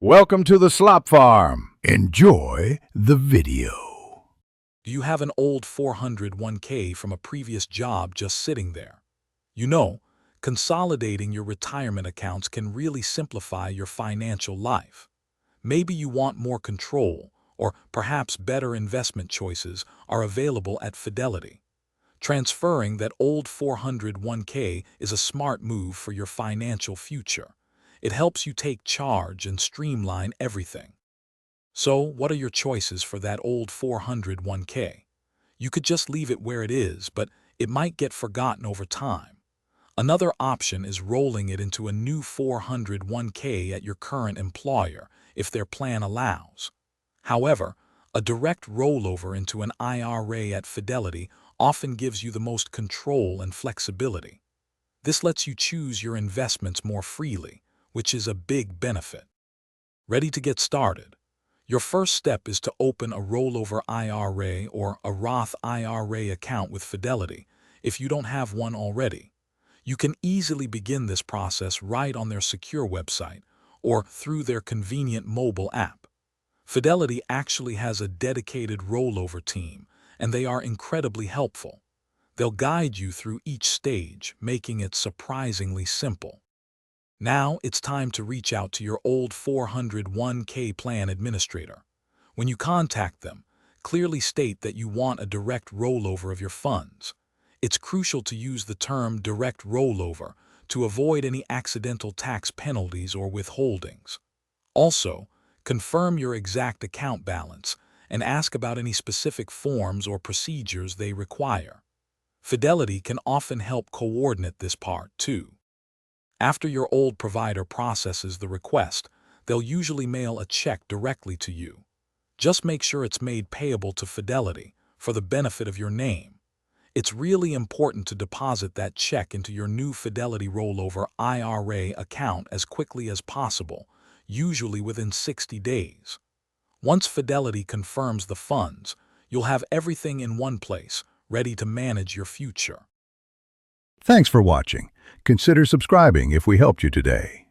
Welcome to the Slop Farm. Enjoy the video. Do you have an old 401k from a previous job just sitting there? You know, consolidating your retirement accounts can really simplify your financial life. Maybe you want more control, or perhaps better investment choices are available at Fidelity. Transferring that old 401k is a smart move for your financial future. It helps you take charge and streamline everything. So, what are your choices for that old 401k? You could just leave it where it is, but it might get forgotten over time. Another option is rolling it into a new 401k at your current employer, if their plan allows. However, a direct rollover into an IRA at Fidelity often gives you the most control and flexibility. This lets you choose your investments more freely, which is a big benefit. Ready to get started? Your first step is to open a rollover IRA or a Roth IRA account with Fidelity if you don't have one already. You can easily begin this process right on their secure website or through their convenient mobile app. Fidelity actually has a dedicated rollover team, and they are incredibly helpful. They'll guide you through each stage, making it surprisingly simple. Now it's time to reach out to your old 401k plan administrator. When you contact them, clearly state that you want a direct rollover of your funds. It's crucial to use the term direct rollover to avoid any accidental tax penalties or withholdings. Also, confirm your exact account balance and ask about any specific forms or procedures they require. Fidelity can often help coordinate this part too. After your old provider processes the request, they'll usually mail a check directly to you. Just make sure it's made payable to Fidelity for the benefit of your name. It's really important to deposit that check into your new Fidelity Rollover IRA account as quickly as possible, usually within 60 days. Once Fidelity confirms the funds, you'll have everything in one place, ready to manage your future. Thanks for watching. Consider subscribing if we helped you today.